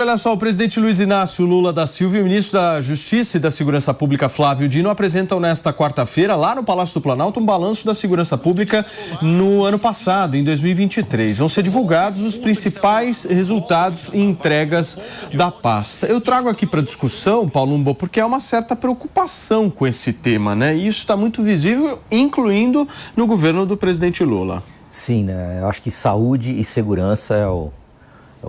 Olha só, o presidente Luiz Inácio Lula da Silva e o ministro da Justiça e da Segurança Pública, Flávio Dino, apresentam nesta quarta-feira, lá no Palácio do Planalto, um balanço da segurança pública no ano passado, em 2023. Vão ser divulgados os principais resultados e entregas da pasta. Eu trago aqui para discussão, Paulo Umbo, porque há uma certa preocupação com esse tema, né? E isso está muito visível, incluindo no governo do presidente Lula. Sim, né? Eu acho que saúde e segurança é o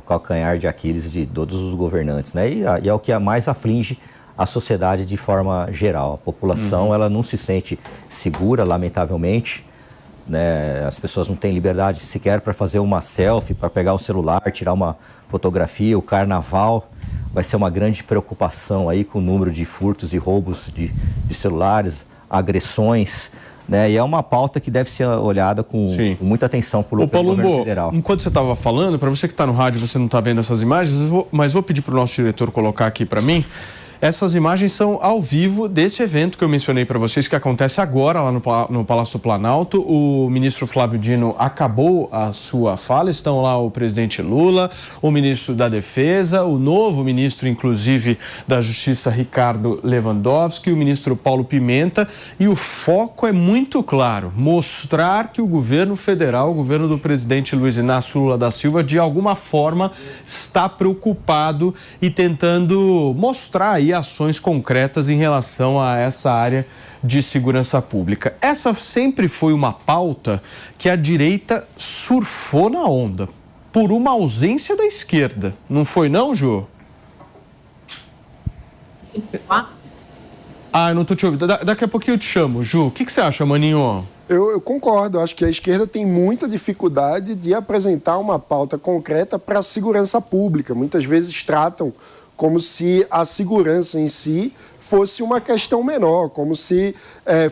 calcanhar de Aquiles de todos os governantes, né? E é o que mais aflige a sociedade de forma geral. A população, ela não se sente segura, lamentavelmente, né? As pessoas não têm liberdade sequer para fazer uma selfie, para pegar o celular, tirar uma fotografia. O carnaval vai ser uma grande preocupação aí com o número de furtos e roubos de celulares, agressões, né? E é uma pauta que deve ser olhada com muita atenção pelo governo federal. Enquanto você estava falando, para você que está no rádio, você não está vendo essas imagens, mas vou pedir para o nosso diretor colocar aqui para mim. Essas imagens são ao vivo desse evento que eu mencionei para vocês, que acontece agora lá no Palácio do Planalto. O ministro Flávio Dino acabou a sua fala, estão lá o presidente Lula, o ministro da Defesa, o novo ministro, inclusive, da Justiça, Ricardo Lewandowski, o ministro Paulo Pimenta, e o foco é muito claro, mostrar que o governo federal, o governo do presidente Luiz Inácio Lula da Silva, de alguma forma está preocupado e tentando mostrar aí ações concretas em relação a essa área de segurança pública. Essa sempre foi uma pauta que a direita surfou na onda, por uma ausência da esquerda. Não foi não, Ju? Eu não tô te ouvindo. Daqui a pouquinho eu te chamo. Ju, o que você acha, maninho? Eu concordo. Acho que a esquerda tem muita dificuldade de apresentar uma pauta concreta para a segurança pública. Muitas vezes tratam como se a segurança em si fosse uma questão menor, como se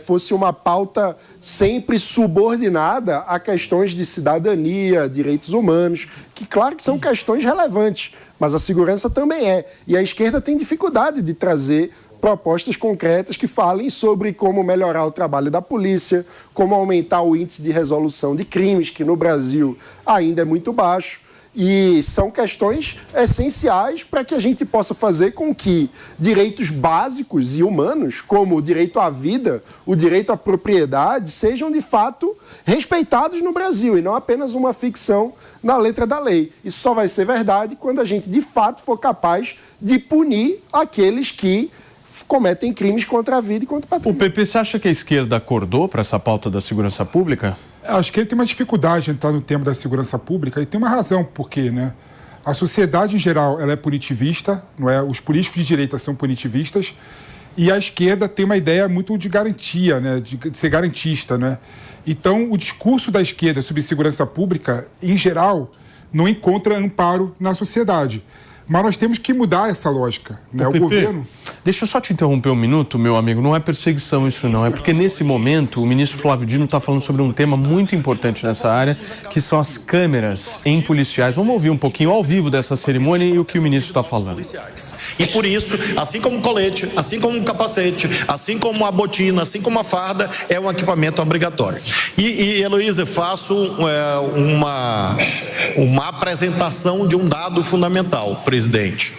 fosse uma pauta sempre subordinada a questões de cidadania, direitos humanos, que claro que são questões relevantes, mas a segurança também é. E a esquerda tem dificuldade de trazer propostas concretas que falem sobre como melhorar o trabalho da polícia, como aumentar o índice de resolução de crimes, que no Brasil ainda é muito baixo. E são questões essenciais para que a gente possa fazer com que direitos básicos e humanos, como o direito à vida, o direito à propriedade, sejam de fato respeitados no Brasil e não apenas uma ficção na letra da lei. Isso só vai ser verdade quando a gente de fato for capaz de punir aqueles que cometem crimes contra a vida e contra o patrimônio. O PP, você acha que a esquerda acordou para essa pauta da segurança pública? Acho que ele tem uma dificuldade de entrar no tema da segurança pública e tem uma razão, porque, né? A sociedade em geral ela é punitivista, não é? Os políticos de direita são punitivistas e a esquerda tem uma ideia muito de garantia, né? De ser garantista, né? Então, o discurso da esquerda sobre segurança pública, em geral, não encontra amparo na sociedade. Mas nós temos que mudar essa lógica, né? O governo... Deixa eu só te interromper um minuto, meu amigo. Não é perseguição isso não. É porque nesse momento o ministro Flávio Dino está falando sobre um tema muito importante nessa área, que são as câmeras em policiais. Vamos ouvir um pouquinho ao vivo dessa cerimônia e o que o ministro está falando. E por isso, assim como o colete, assim como o capacete, assim como a botina, assim como a farda, é um equipamento obrigatório. E Heloísa, faço uma apresentação de um dado fundamental, presidente.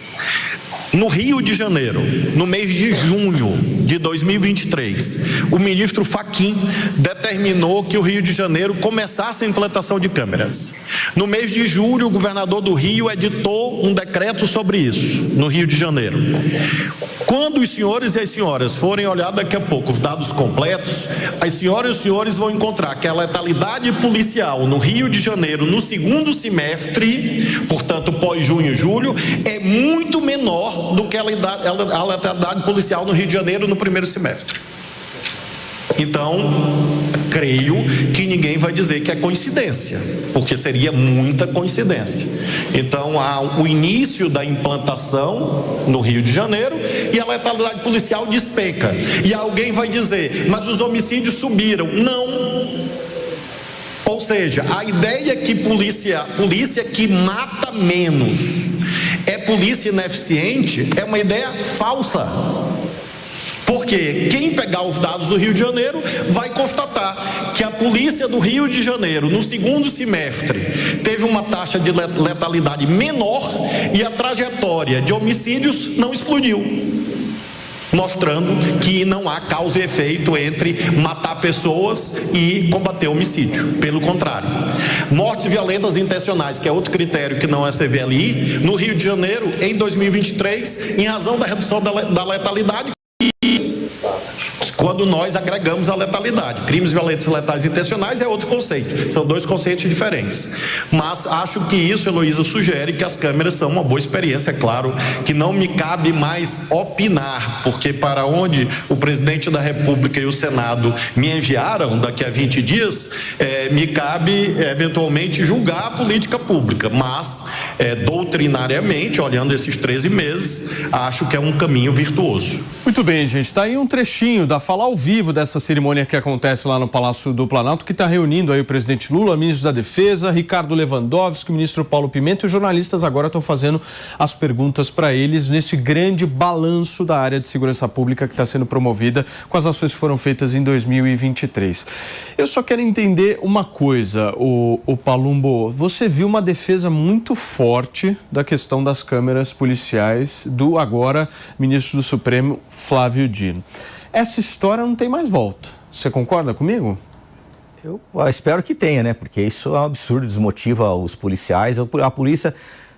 No Rio de Janeiro, no mês de junho de 2023, o ministro Fachin determinou que o Rio de Janeiro começasse a implantação de câmeras. No mês de julho, o governador do Rio editou um decreto sobre isso, no Rio de Janeiro. Quando os senhores e as senhoras forem olhar daqui a pouco os dados completos, as senhoras e os senhores vão encontrar que a letalidade policial no Rio de Janeiro, no segundo semestre, portanto pós-junho e julho, é muito menor do que a letalidade policial no Rio de Janeiro no primeiro semestre. Então, creio que ninguém vai dizer que é coincidência, porque seria muita coincidência. Então, há o início da implantação no Rio de Janeiro e a letalidade policial despenca. E alguém vai dizer, mas os homicídios subiram. Não. Ou seja, a ideia que polícia que mata menos é polícia ineficiente é uma ideia falsa. Porque quem pegar os dados do Rio de Janeiro vai constatar que a polícia do Rio de Janeiro, no segundo semestre, teve uma taxa de letalidade menor e a trajetória de homicídios não explodiu, mostrando que não há causa e efeito entre matar pessoas e combater homicídio. Pelo contrário, mortes violentas intencionais, que é outro critério que não é CVLI, no Rio de Janeiro, em 2023, em razão da redução da letalidade, quando nós agregamos a letalidade. Crimes violentos e letais intencionais é outro conceito. São dois conceitos diferentes. Mas acho que isso, Heloísa, sugere que as câmeras são uma boa experiência. É claro que não me cabe mais opinar, porque para onde o presidente da República e o Senado me enviaram daqui a 20 dias, me cabe eventualmente julgar a política pública. Mas, doutrinariamente, olhando esses 13 meses, acho que é um caminho virtuoso. Muito bem, gente. Está aí um trechinho da fala ao vivo dessa cerimônia que acontece lá no Palácio do Planalto, que está reunindo aí o presidente Lula, ministro da Defesa, Ricardo Lewandowski, o ministro Paulo Pimenta, e os jornalistas agora estão fazendo as perguntas para eles nesse grande balanço da área de segurança pública que está sendo promovida com as ações que foram feitas em 2023. Eu só quero entender uma coisa, o Palumbo, você viu uma defesa muito forte da questão das câmeras policiais do agora ministro do Supremo, Flávio Dino. Essa história não tem mais volta. Você concorda comigo? Eu espero que tenha, né? Porque isso é um absurdo, desmotiva os policiais. A polícia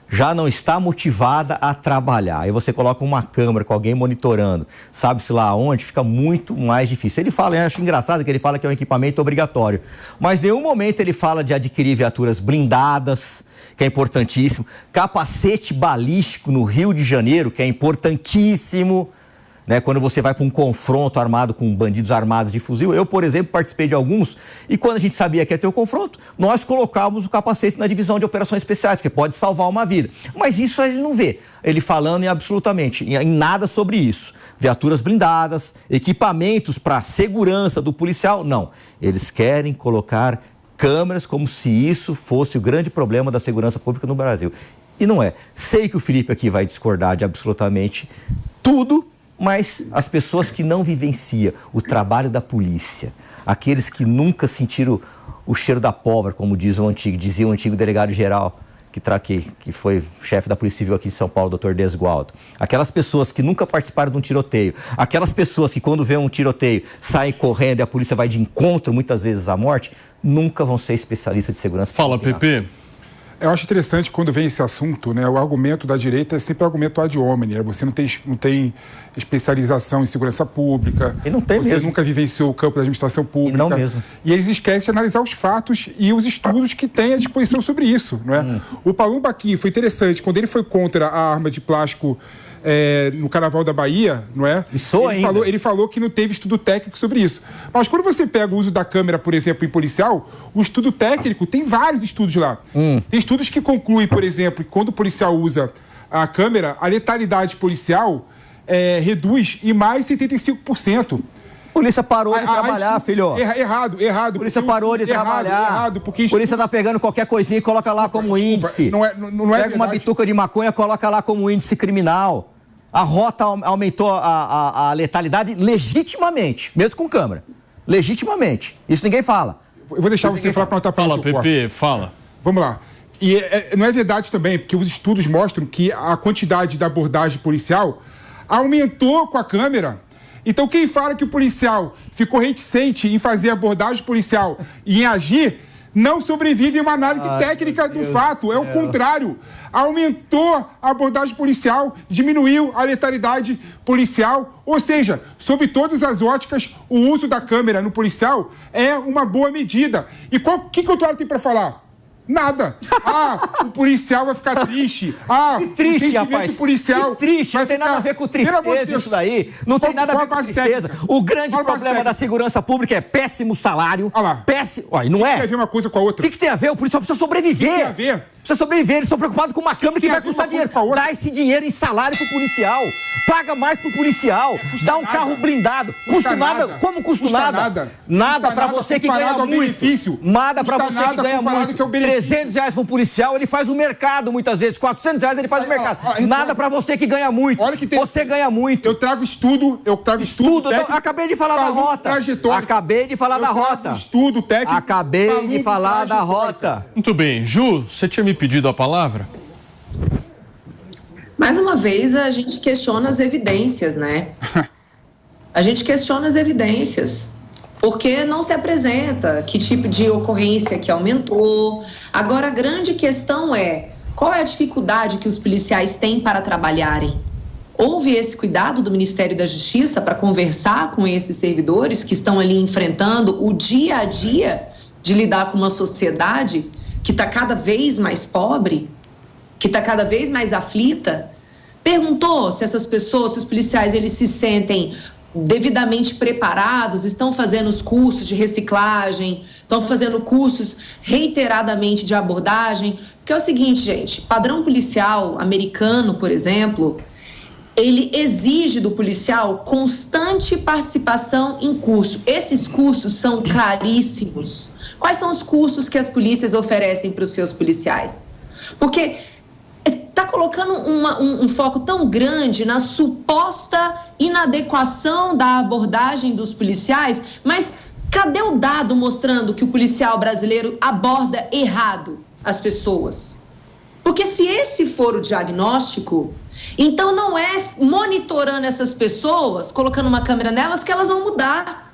já não está motivada a trabalhar. Aí você coloca uma câmera com alguém monitorando, sabe-se lá onde, fica muito mais difícil. Ele fala, eu acho engraçado que ele fala que é um equipamento obrigatório, mas em nenhum momento ele fala de adquirir viaturas blindadas, que é importantíssimo, capacete balístico no Rio de Janeiro, que é importantíssimo, né, quando você vai para um confronto armado com bandidos armados de fuzil. Eu, por exemplo, participei de alguns e quando a gente sabia que ia ter o confronto, nós colocávamos o capacete na divisão de operações especiais, que pode salvar uma vida. Mas isso a gente não vê ele falando em nada sobre isso. Viaturas blindadas, equipamentos para segurança do policial, não. Eles querem colocar câmeras como se isso fosse o grande problema da segurança pública no Brasil. E não é. Sei que o Felipe aqui vai discordar de absolutamente tudo, mas as pessoas que não vivenciam o trabalho da polícia, aqueles que nunca sentiram o cheiro da pólvora, como dizia o antigo delegado-geral, que foi chefe da Polícia Civil aqui em São Paulo, Dr. Desgualdo. Aquelas pessoas que nunca participaram de um tiroteio, aquelas pessoas que quando vê um tiroteio saem correndo e a polícia vai de encontro, muitas vezes, à morte, nunca vão ser especialistas de segurança. Fala, Pepe. Eu acho interessante quando vem esse assunto, né? O argumento da direita é sempre o argumento ad hominem, né? Você não tem especialização em segurança pública. E não tem você mesmo. Nunca vivenciou o campo da administração pública. E não mesmo. E eles esquecem de analisar os fatos e os estudos que têm à disposição sobre isso, não é? O Palumbo aqui foi interessante, quando ele foi contra a arma de plástico no Carnaval da Bahia, não é? Ele falou que não teve estudo técnico sobre isso. Mas quando você pega o uso da câmera, por exemplo, em policial, o estudo técnico, tem vários estudos lá. Tem estudos que concluem, por exemplo, que quando o policial usa a câmera, a letalidade policial reduz em mais 75%. A polícia parou de trabalhar, filho. Errado. A polícia parou de trabalhar. Errado, porque a polícia tá pegando qualquer coisinha e coloca lá como índice. Pega uma bituca de maconha e coloca lá como índice criminal. A rota aumentou a letalidade legitimamente, mesmo com câmera. Legitimamente. Isso ninguém fala. Eu vou deixar você falar para não estar falando. Fala, Pepe, fala. Vamos lá. E não é verdade também, porque os estudos mostram que a quantidade da abordagem policial aumentou com a câmera. Então, quem fala que o policial ficou reticente em fazer abordagem policial e em agir, não sobrevive a uma análise técnica do fato. É o contrário. Aumentou a abordagem policial, diminuiu a letalidade policial. Ou seja, sob todas as óticas, o uso da câmera no policial é uma boa medida. E o que o outro lado tem para falar? Nada. O policial vai ficar triste. Que triste, rapaz. Policial que triste. Não tem nada a ver com tristeza isso daí. Não tem nada a ver com tristeza. O grande problema da segurança pública é péssimo salário. Olha lá. Péssimo. Não é? Tem a ver uma coisa com a outra. O que tem a ver? O policial precisa sobreviver. O que tem a ver? Precisa sobreviver, eles estão preocupados com uma câmera que vai custar dinheiro. Dá esse dinheiro em salário pro policial. Paga mais pro policial. Dá um carro blindado. Custa nada. Como custa nada? Nada pra você que ganha muito. Nada pra você que ganha muito. R$300 pro policial, ele faz o mercado muitas vezes. R$400 ele faz o mercado. Nada pra você que ganha muito. Você ganha muito. Eu trago estudo. Acabei de falar da rota. Acabei de falar da rota. Estudo técnico. Acabei de falar da rota. Muito bem. Ju, você tinha me pedido a palavra? Mais uma vez, a gente questiona as evidências, né? A gente questiona as evidências. Porque não se apresenta que tipo de ocorrência que aumentou. Agora, a grande questão é, qual é a dificuldade que os policiais têm para trabalharem? Houve esse cuidado do Ministério da Justiça para conversar com esses servidores que estão ali enfrentando o dia a dia de lidar com uma sociedade que está cada vez mais pobre, que está cada vez mais aflita? Perguntou se essas pessoas, se os policiais, eles se sentem devidamente preparados, estão fazendo os cursos de reciclagem, estão fazendo cursos reiteradamente de abordagem? Porque é o seguinte, gente, padrão policial americano, por exemplo, ele exige do policial constante participação em curso. Esses cursos são caríssimos. Quais são os cursos que as polícias oferecem para os seus policiais? Porque está colocando um foco tão grande na suposta inadequação da abordagem dos policiais, mas cadê o dado mostrando que o policial brasileiro aborda errado as pessoas? Porque se esse for o diagnóstico, então não é monitorando essas pessoas, colocando uma câmera nelas, que elas vão mudar.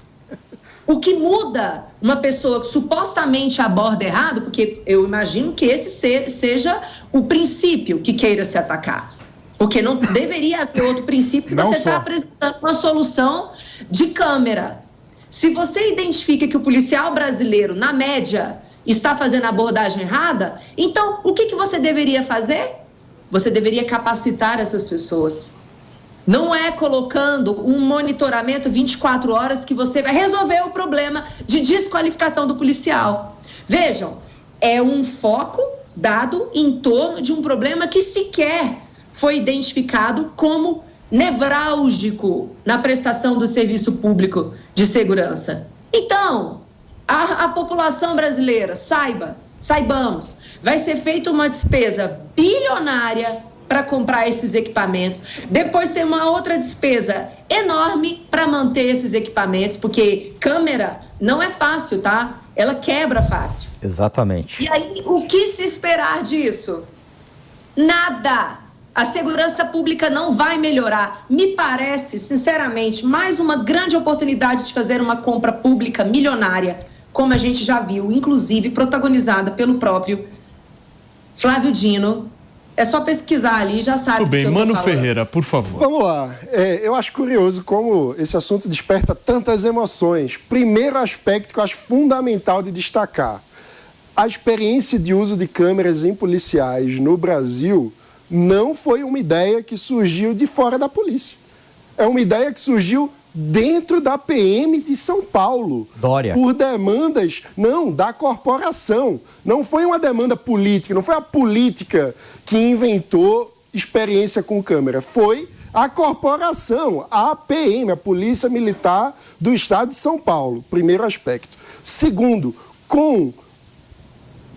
O que muda uma pessoa que supostamente aborda errado, porque eu imagino que esse seja o princípio que queira se atacar. Porque não deveria haver outro princípio se você está apresentando uma solução de câmera. Se você identifica que o policial brasileiro, na média, está fazendo a abordagem errada, então o que você deveria fazer? Você deveria capacitar essas pessoas. Não é colocando um monitoramento 24 horas que você vai resolver o problema de desqualificação do policial. Vejam, é um foco dado em torno de um problema que sequer foi identificado como nevrálgico na prestação do serviço público de segurança. Então, a população brasileira, saibamos, vai ser feita uma despesa bilionária para comprar esses equipamentos. Depois tem uma outra despesa enorme para manter esses equipamentos, porque câmera não é fácil, tá? Ela quebra fácil. Exatamente. E aí, o que se esperar disso? Nada. A segurança pública não vai melhorar. Me parece, sinceramente, mais uma grande oportunidade de fazer uma compra pública milionária, como a gente já viu, inclusive protagonizada pelo próprio Flávio Dino. É só pesquisar ali, já sabe. Tudo bem, Mano Ferreira, por favor. Vamos lá. Eu acho curioso como esse assunto desperta tantas emoções. Primeiro aspecto que eu acho fundamental de destacar. A experiência de uso de câmeras em policiais no Brasil não foi uma ideia que surgiu de fora da polícia. É uma ideia que surgiu dentro da PM de São Paulo. Dória. Por demandas, não, da corporação. Não foi uma demanda política, não foi a política que inventou experiência com câmera. Foi a corporação, a PM, a Polícia Militar do Estado de São Paulo. Primeiro aspecto. Segundo, com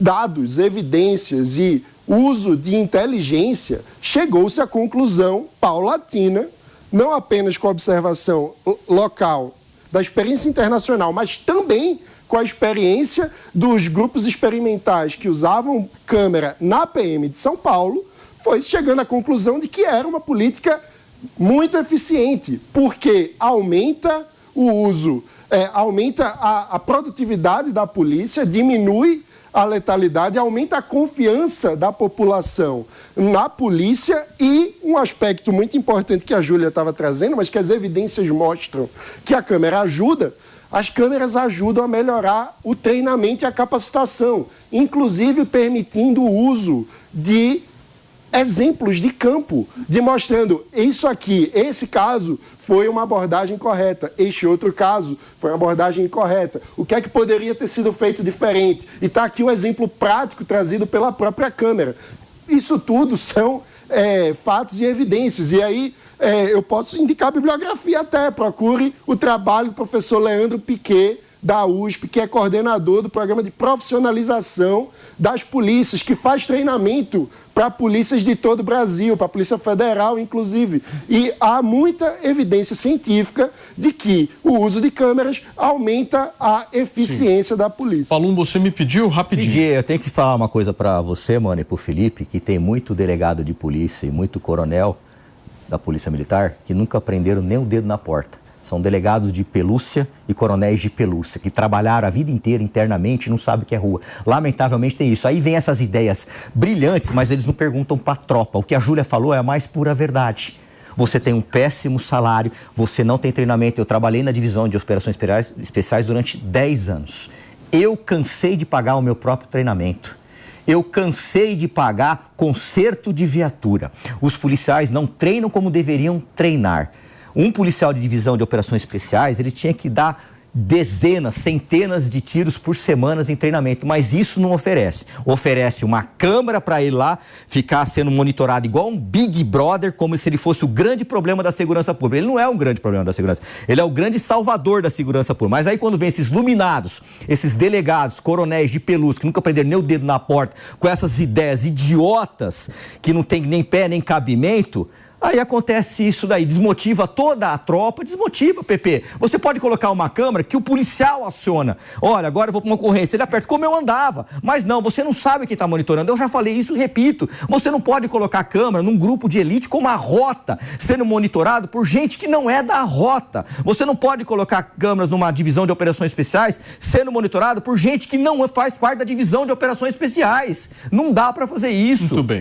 dados, evidências e uso de inteligência, chegou-se à conclusão paulatina, não apenas com a observação local da experiência internacional, mas também com a experiência dos grupos experimentais que usavam câmera na PM de São Paulo, foi chegando à conclusão de que era uma política muito eficiente, porque aumenta o uso, aumenta a produtividade da polícia, diminui a letalidade, aumenta a confiança da população na polícia e um aspecto muito importante que a Júlia estava trazendo, mas que as evidências mostram que a câmera ajuda, as câmeras ajudam a melhorar o treinamento e a capacitação, inclusive permitindo o uso de exemplos de campo, demonstrando isso aqui, esse caso foi uma abordagem correta. Este outro caso foi uma abordagem incorreta. O que é que poderia ter sido feito diferente? E está aqui um exemplo prático trazido pela própria Câmara. Isso tudo são fatos e evidências. E aí eu posso indicar a bibliografia até. Procure o trabalho do professor Leandro Piquet, da USP, que é coordenador do programa de profissionalização das polícias, que faz treinamento para polícias de todo o Brasil, para a Polícia Federal, inclusive. E há muita evidência científica de que o uso de câmeras aumenta a eficiência da polícia. Palumbo, você me pediu rapidinho. Eu tenho que falar uma coisa para você, mano, e para o Felipe, que tem muito delegado de polícia e muito coronel da Polícia Militar que nunca prenderam nem o dedo na porta. São delegados de pelúcia e coronéis de pelúcia, que trabalharam a vida inteira internamente e não sabem o que é rua. Lamentavelmente tem isso. Aí vem essas ideias brilhantes, mas eles não perguntam para a tropa. O que a Júlia falou é a mais pura verdade. Você tem um péssimo salário, você não tem treinamento. Eu trabalhei na divisão de operações especiais durante 10 anos. Eu cansei de pagar o meu próprio treinamento. Eu cansei de pagar conserto de viatura. Os policiais não treinam como deveriam treinar. Um policial de divisão de operações especiais, ele tinha que dar dezenas, centenas de tiros por semana em treinamento, mas isso não oferece. Oferece uma câmera para ele lá ficar sendo monitorado igual um Big Brother, como se ele fosse o grande problema da segurança pública. Ele não é um grande problema da segurança, ele é o grande salvador da segurança pública. Mas aí quando vem esses iluminados, esses delegados, coronéis de pelúcia, que nunca prenderam nem o dedo na porta, com essas ideias idiotas, que não tem nem pé nem cabimento, aí acontece isso daí, desmotiva toda a tropa, desmotiva, Pepe. Você pode colocar uma câmera que o policial aciona. Olha, agora eu vou para uma ocorrência, ele aperta como eu andava. Mas não, você não sabe quem está monitorando. Eu já falei isso e repito. Você não pode colocar a câmera num grupo de elite como a rota, sendo monitorado por gente que não é da rota. Você não pode colocar câmeras numa divisão de operações especiais sendo monitorado por gente que não faz parte da divisão de operações especiais. Não dá para fazer isso. Muito bem.